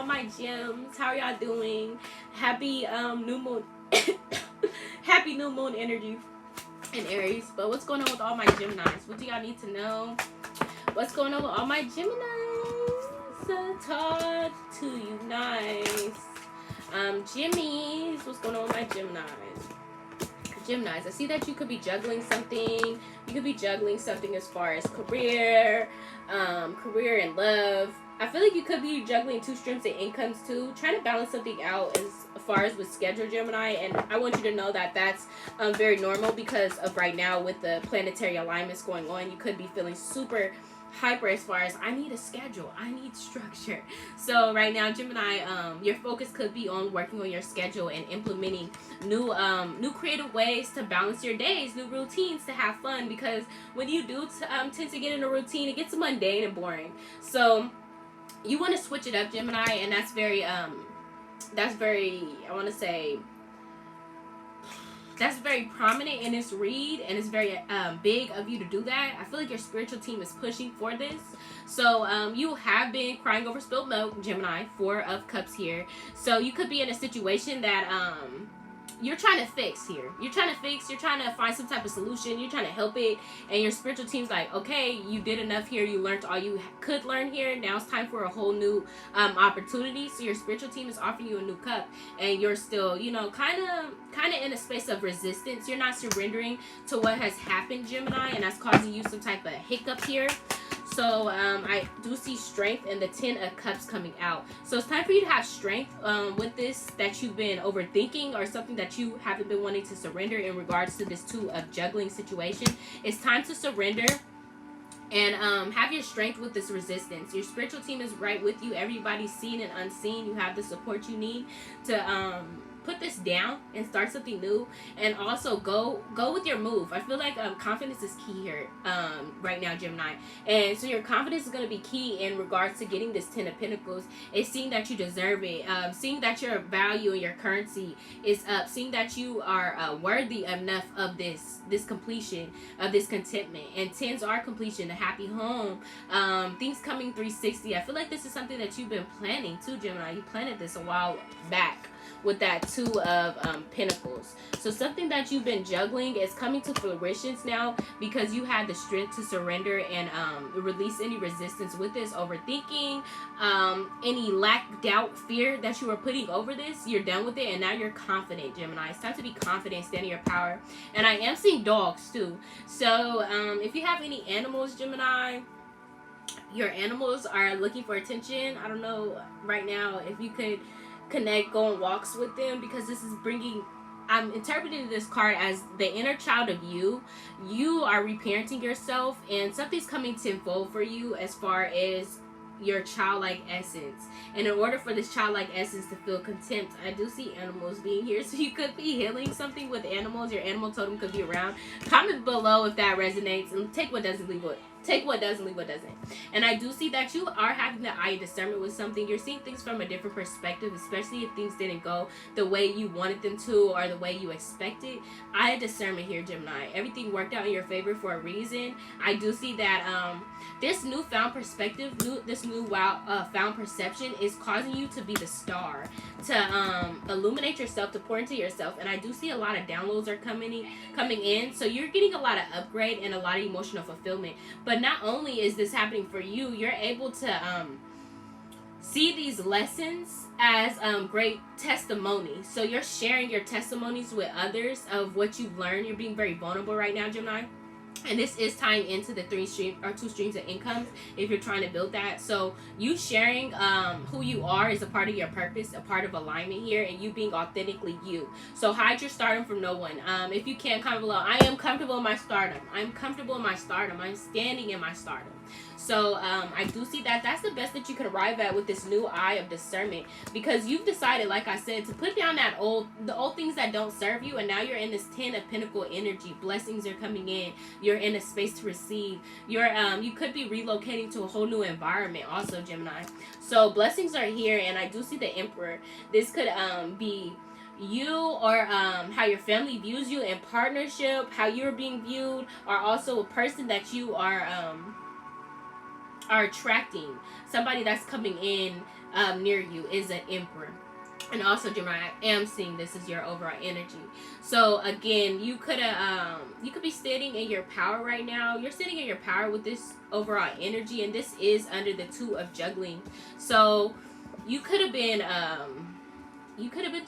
all my gems. How are y'all doing? Happy new moon. Happy new moon energy in Aries. But what's going on with all my Geminis? What do y'all need to know? What's going on with all my Geminis? Talk to you nice. Jimmy's. What's going on with my Geminis, I see that you could be juggling something. You could be juggling something as far as career and love. I feel like you could be juggling two streams of incomes too, trying to balance something out as far as with schedule, Gemini. And I want you to know that that's very normal because of right now with the planetary alignments going on. You could be feeling super hyper as far as I need a schedule, I need structure. So right now, Gemini, your focus could be on working on your schedule and implementing new creative ways to balance your days, new routines to have fun, because when you do tend to get in a routine, it gets mundane and boring. So you want to switch it up, Gemini, and that's very I want to say that's very prominent in this read, and it's very big of you to do that. I feel like your spiritual team is pushing for this. So you have been crying over spilled milk, Gemini, 4 of Cups here. So you could be in a situation that you're trying to fix here. You're trying to find some type of solution. You're trying to help it. And your spiritual team's like, okay, you did enough here. You learned all you could learn here. Now it's time for a whole new opportunity. So your spiritual team is offering you a new cup. And you're still, kind of in a space of resistance. You're not surrendering to what has happened, Gemini. And that's causing you some type of hiccup here. So I do see strength and the 10 of Cups coming out. So it's time for you to have strength with this that you've been overthinking, or something that you haven't been wanting to surrender in regards to this 2 of juggling situation. It's time to surrender and have your strength with this resistance. Your spiritual team is right with you. Everybody's seen and unseen. You have the support you need to put this down and start something new, and also go with your move. I feel like confidence is key here right now, Gemini. And so your confidence is going to be key in regards to getting this 10 of Pentacles. It's seeing that you deserve it, seeing that your value and your currency is up, seeing that you are worthy enough of this completion, of this contentment. And 10s are completion, a happy home, things coming 360. I feel like this is something that you've been planning too, Gemini. You planted this a while back with that 2 of Pentacles. So something that you've been juggling is coming to fruition now, because you had the strength to surrender and release any resistance with this overthinking, any lack, doubt, fear that you were putting over this. You're done with it, and now you're confident, Gemini. It's time to be confident, stand in your power. And I am seeing dogs too. So if you have any animals, Gemini, your animals are looking for attention. I don't know right now if you could connect, go on walks with them, because this is bringing, I'm interpreting this card as the inner child of you. You are reparenting yourself, and something's coming tenfold for you as far as your childlike essence. And in order for this childlike essence to feel contempt, I do see animals being here. So you could be healing something with animals. Your animal totem could be around. Comment below if that resonates, and take what doesn't, leave what. Take what does and leave what doesn't. And I do see that you are having the eye of discernment with something. You're seeing things from a different perspective, especially if things didn't go the way you wanted them to or the way you expected. Eye of discernment here, Gemini. Everything worked out in your favor for a reason. I do see that this newfound perspective, this new found perception is causing you to be the star, to illuminate yourself, to pour into yourself. And I do see a lot of downloads are coming in. So you're getting a lot of upgrade and a lot of emotional fulfillment. But not only is this happening for you, you're able to see these lessons as great testimony. So you're sharing your testimonies with others of what you've learned. You're being very vulnerable right now, Gemini. And this is tying into the 2 streams of income if you're trying to build that. So you sharing who you are is a part of your purpose, a part of alignment here, and you being authentically you. So hide your stardom from no one. If you can't, comment below. I am comfortable in my stardom. I'm comfortable in my stardom. I'm standing in my stardom. So I do see that that's the best that you can arrive at with this new eye of discernment, because you've decided, like I said, to put down the old things that don't serve you, and now you're in this 10 of Pentacle energy. Blessings are coming in. You're in a space to receive. You could be relocating to a whole new environment also, Gemini. So blessings are here, and I do see the Emperor. This could be you, or how your family views you in partnership, how you're being viewed, or also a person that you are attracting, somebody that's coming in near you is an Emperor. And also, Gemini, I am seeing this as your overall energy. So again, you could be sitting in your power right now. You're sitting in your power with this overall energy, and this is under the 2 of juggling. So you could have been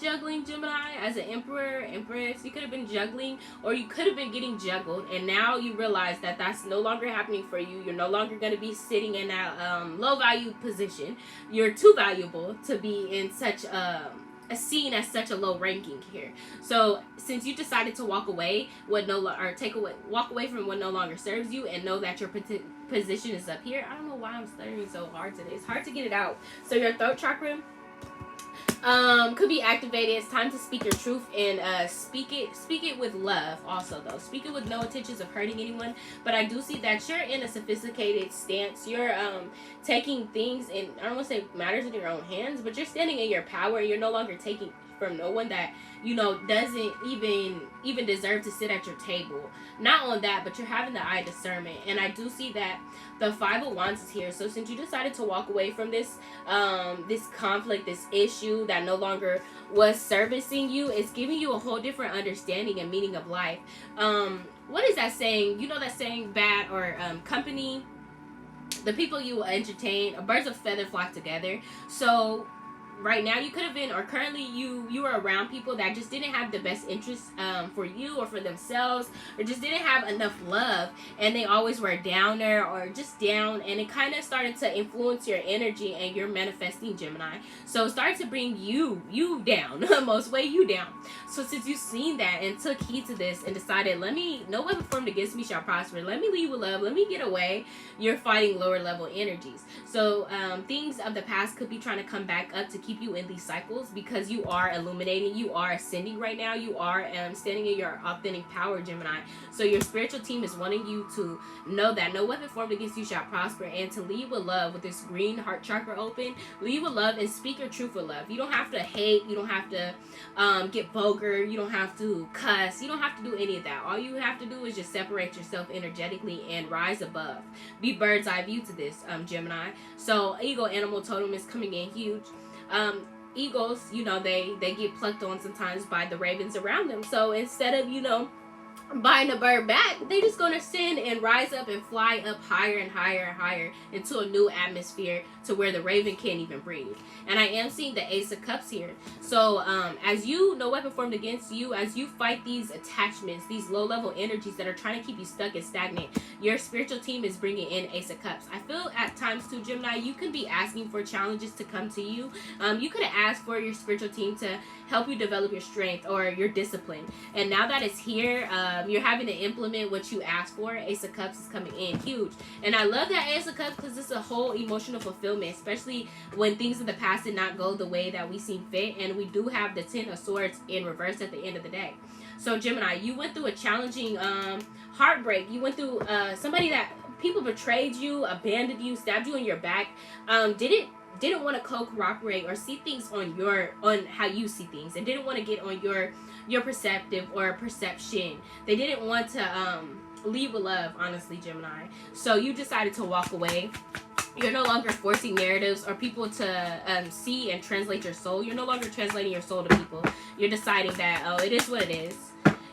juggling, Gemini, as an Emperor, Empress. You could have been juggling, or you could have been getting juggled, and now you realize that that's no longer happening for you. You're no longer going to be sitting in that low value position. You're too valuable to be in such a seen as such a low ranking here. So since you decided to walk away walk away from what no longer serves you, and know that your position is up here. I don't know why I'm stuttering so hard today. It's hard to get it out. So your throat chakra could be activated. It's time to speak your truth, and speak it with love. Also, though, speak it with no intentions of hurting anyone. But I do see that you're in a sophisticated stance. You're taking things in, I don't want to say matters in your own hands, but you're standing in your power. You're no longer taking from no one that doesn't even deserve to sit at your table. Not on that, but you're having the eye of discernment. And I do see that the 5 of Wands is here. So since you decided to walk away from this conflict, this issue that no longer was servicing you, it's giving you a whole different understanding and meaning of life. What is that saying? You know that saying, bad or company, the people you will entertain, birds of feather flock together. So right now you could have been, or currently you were around people that just didn't have the best interest for you or for themselves, or just didn't have enough love, and they always were downer or just down, and it kind of started to influence your energy, and you're manifesting, Gemini. So it started to bring you down, most way you down. So since you've seen that and took heed to this and decided, no weapon formed against me shall prosper, let me leave with love, let me get away, you're fighting lower level energies. So things of the past could be trying to come back up to keep you in these cycles, because you are illuminating, you are ascending right now, you are standing in your authentic power, Gemini. So your spiritual team is wanting you to know that no weapon formed against you shall prosper, and to lead with love. With this green heart chakra open, lead with love and speak your truth with love. You don't have to hate, you don't have to get vulgar, you don't have to cuss, you don't have to do any of that. All you have to do is just separate yourself energetically and rise above. Be bird's eye view to this, Gemini. So eagle animal totem is coming in huge. Eagles, they get plucked on sometimes by the ravens around them. So instead of, buying a bird back, they just gonna ascend and rise up and fly up higher and higher and higher into a new atmosphere to where the raven can't even breathe. And I am seeing the Ace of Cups here. So as no weapon formed against you, as you fight these attachments, these low level energies that are trying to keep you stuck and stagnant, your spiritual team is bringing in Ace of Cups. I feel at times too, Gemini, you could be asking for challenges to come to you. You could have asked for your spiritual team to help you develop your strength or your discipline, and now that it's here, you're having to implement what you asked for. Ace of Cups is coming in huge, and I love that Ace of Cups because it's a whole emotional fulfillment, especially when things in the past did not go the way that we seem fit, and we do have the 10 of Swords in reverse at the end of the day. So Gemini, you went through a challenging heartbreak. You went through somebody that people betrayed you, abandoned you, stabbed you in your back, didn't want to co-cooperate or see things on how you see things, and didn't want to get on your perceptive or perception. They didn't want to lead with love, honestly, Gemini. So you decided to walk away. You're no longer forcing narratives or people to see and translate your soul. You're no longer translating your soul to people. You're deciding that, it is what it is.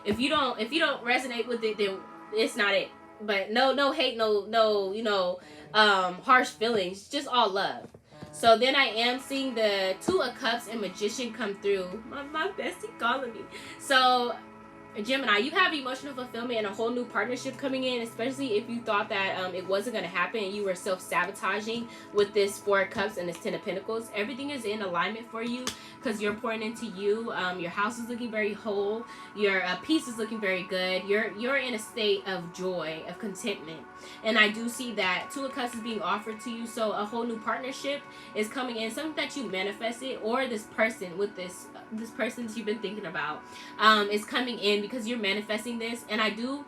If you don't resonate with it, then it's not it. But no hate, no harsh feelings, just all love. So then I am seeing the 2 of Cups and Magician come through. My bestie calling me. So Gemini, you have emotional fulfillment and a whole new partnership coming in, especially if you thought that it wasn't going to happen and you were self-sabotaging with this 4 of Cups and this 10 of Pentacles. Everything is in alignment for you because you're pouring into you. Your house is looking very whole. Your peace is looking very good. You're in a state of joy, of contentment. And I do see that 2 of Cups is being offered to you. So a whole new partnership is coming in, something that you manifested, or this person with this person that you've been thinking about is coming in because you're manifesting this. And I do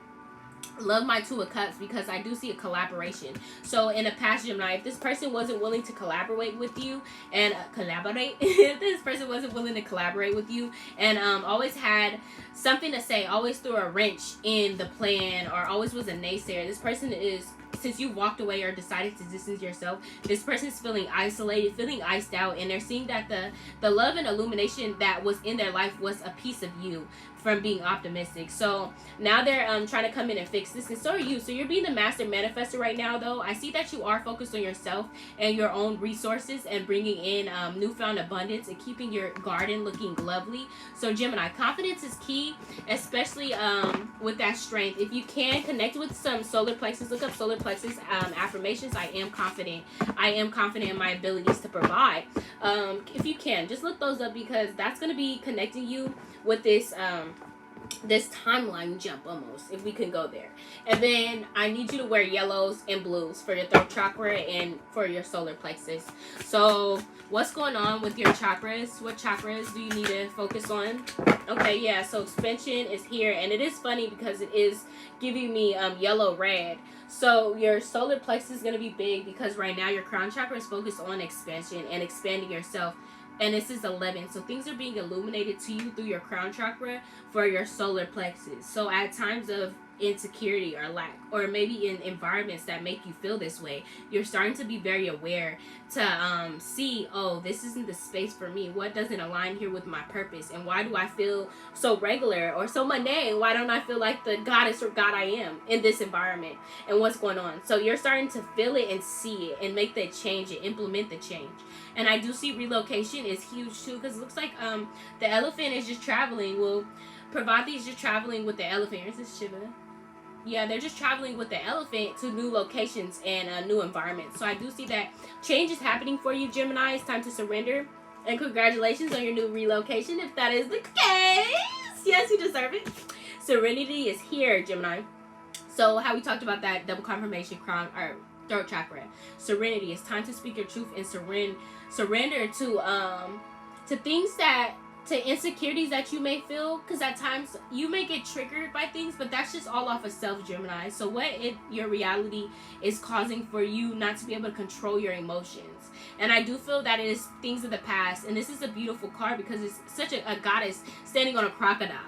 love my 2 of Cups because I do see a collaboration. So in a past, Gemini, if this person wasn't willing to collaborate with you and if this person wasn't willing to collaborate with you and always had something to say, always threw a wrench in the plan, or always was a naysayer, this person is since you walked away or decided to distance yourself, this person's feeling isolated, feeling iced out, and they're seeing that the love and illumination that was in their life was a piece of you from being optimistic. So now they're trying to come in and fix this, and so are you. So you're being the master manifester right now, though. I see that you are focused on yourself and your own resources and bringing in newfound abundance and keeping your garden looking lovely. So Gemini, confidence is key, especially with that strength. If you can connect with some solar plexus, look up solar plexus affirmations. I am confident in my abilities to provide. If you can, just look those up, because that's going to be connecting you with this this timeline jump, almost, if we can go there. And then I need you to wear yellows and blues for your throat chakra and for your solar plexus. So what's going on with your chakras? What chakras do you need to focus on? Okay, yeah, so expansion is here, and it is funny because it is giving me yellow red. So your solar plexus is going to be big, because right now your crown chakra is focused on expansion and expanding yourself. And this is 11. So things are being illuminated to you through your crown chakra for your solar plexus. So at times of insecurity or lack, or maybe in environments that make you feel this way, you're starting to be very aware to see, oh, this isn't the space for me. What doesn't align here with my purpose? And why do I feel so regular or so mundane? Why don't I feel like the goddess or god I am in this environment? And what's going on? So you're starting to feel it and see it and make that change and implement the change. And I do see relocation is huge too, because it looks like the elephant is just traveling. Well, Parvati is just traveling with the elephant. Is this Shiva? Yeah, they're just traveling with the elephant to new locations and new environments. So I do see that change is happening for you, Gemini. It's time to surrender. And congratulations on your new relocation, if that is the case. Yes, you deserve it. Serenity is here, Gemini. So how we talked about that double confirmation, crown or throat chakra. Serenity. It's time to speak your truth and surrender to things that, to insecurities that you may feel, because at times you may get triggered by things, but that's just all off of self, Gemini. So what your reality is causing for you not to be able to control your emotions. And I do feel that it is things of the past. And this is a beautiful card because it's such a goddess standing on a crocodile.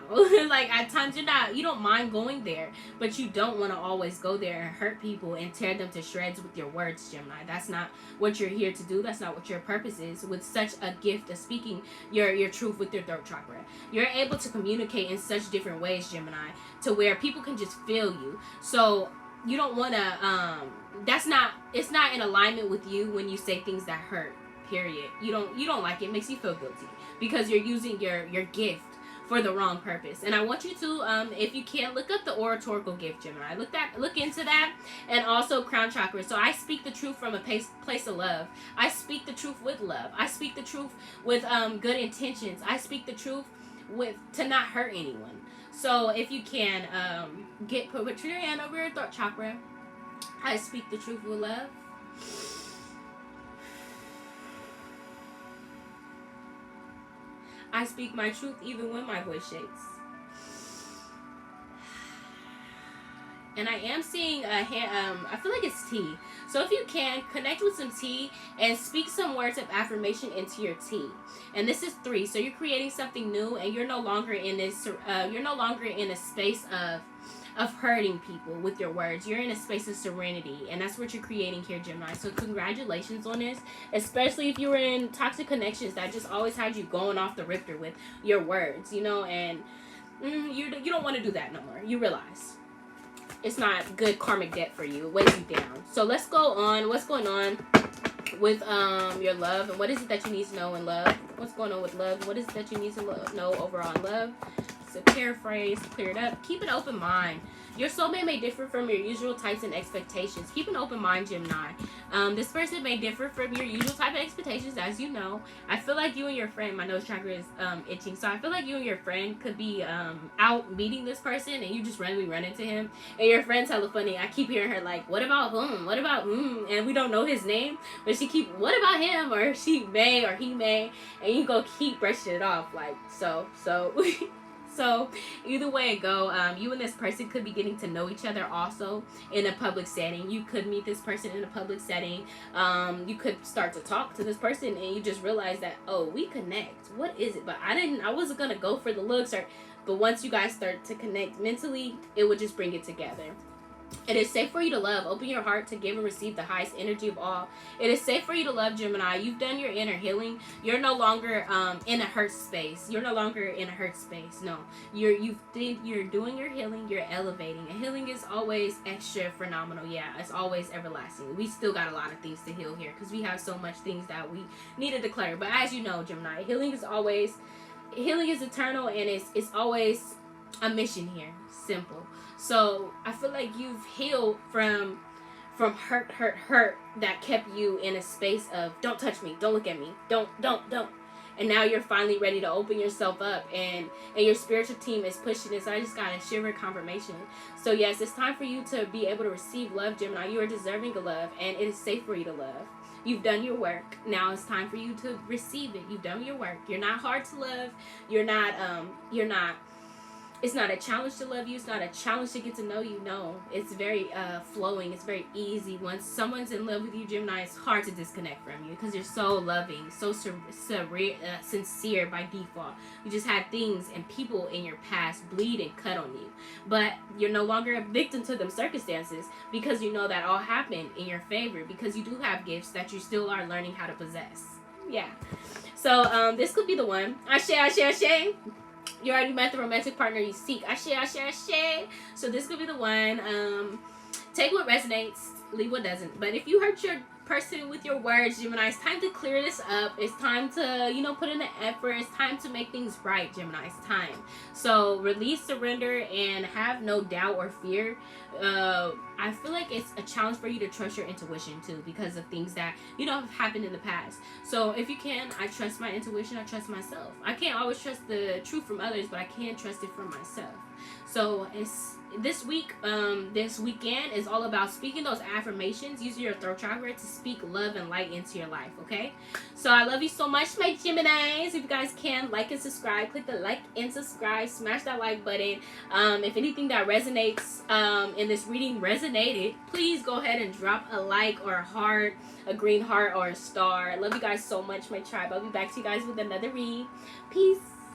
Like at times you don't mind going there, but you don't want to always go there and hurt people and tear them to shreds with your words, Gemini. That's not what you're here to do. That's not what your purpose is. With such a gift of speaking your truth with your throat chakra, you're able to communicate in such different ways, Gemini, to where people can just feel you. So you don't want to it's not in alignment with you when you say things that hurt, period. You don't like it. It makes you feel guilty because you're using your gift for the wrong purpose. And I want you to if you can, look up the oratorical gift, Gemini. Look into that. And also crown chakra. So I speak the truth from a place of love. I speak the truth with love. I speak the truth with good intentions. I speak the truth to not hurt anyone. So if you can, put your hand over your throat chakra. I speak the truth with love. I speak my truth even when my voice shakes. And I am seeing a hand, I feel like it's tea. So if you can, connect with some tea and speak some words of affirmation into your tea. And this is 3. So you're creating something new, and you're no longer in this, you're no longer in a space of hurting people with your words. You're in a space of serenity, and that's what you're creating here, Gemini. So congratulations on this, especially if you were in toxic connections that just always had you going off the ripper with your words, and you don't want to do that no more. You realize it's not good karmic debt for you. It weighs you down. So let's go on. What's going on with your love, and what is it that you need to know in love? What's going on with love? What is it that you need to know overall in love? So paraphrase, clear it up. Keep an open mind. Your soulmate may differ from your usual types and expectations. Keep an open mind, Gemini. This person may differ from your usual type of expectations, as you know. I feel like you and your friend, my nose chakra is itching, so I feel like you and your friend could be out meeting this person, and you just randomly run into him, and your friend's hella funny. I keep hearing her like, what about whom? What about whom? And we don't know his name, but she keep, what about him? Or she may, or he may, and you go keep brushing it off, like, so. So either way it go, you and this person could be getting to know each other also in a public setting. You could meet this person in a public setting. You could start to talk to this person, and you just realize that, oh, we connect. What is it? But I wasn't going to go for the looks, but once you guys start to connect mentally, it would just bring it together. It is safe for you to love. Open your heart to give and receive the highest energy of all. It is safe for you to love, Gemini. You've done your inner healing. You're no longer in a hurt space. You're no longer in a hurt space. No, you're doing your healing. You're elevating. And healing is always extra phenomenal. Yeah, it's always everlasting. We still got a lot of things to heal here because we have so much things that we need to declare. But as you know, Gemini, healing is eternal, and it's always a mission here. Simple. So I feel like you've healed from hurt that kept you in a space of don't touch me, don't look at me, don't. And now you're finally ready to open yourself up, and your spiritual team is pushing this. I just got a shiver confirmation. So yes, it's time for you to be able to receive love, Gemini. You are deserving of love, and it is safe for you to love. You've done your work. Now it's time for you to receive it. You've done your work. You're not hard to love. It's not a challenge to love you. It's not a challenge to get to know you. No, it's very flowing. It's very easy. Once someone's in love with you, Gemini, it's hard to disconnect from you because you're so loving, so sincere by default. You just had things and people in your past bleed and cut on you, but you're no longer a victim to them circumstances because you know that all happened in your favor because you do have gifts that you still are learning how to possess. Yeah. So this could be the one. Ashe. You already met the romantic partner you seek. Ashe. So this could be the one. Take what resonates, leave what doesn't. But if you hurt your person with your words, Gemini, it's time to clear this up. It's time to, put in the effort. It's time to make things right, Gemini. It's time. So release, surrender, and have no doubt or fear. I feel like it's a challenge for you to trust your intuition too because of things that have happened in the past. So if you can, I trust my intuition. I trust myself. I can't always trust the truth from others, but I can trust it from myself. So it's this weekend is all about speaking those affirmations. Using your throat chakra to speak love and light into your life. Okay. So I love you so much, my Geminis. If you guys can, like and subscribe. Click the like and subscribe. Smash that like button. If anything that resonates in this reading resonated, please go ahead and drop a like or a heart, a green heart or a star. I love you guys so much, my tribe. I'll be back to you guys with another read. Peace.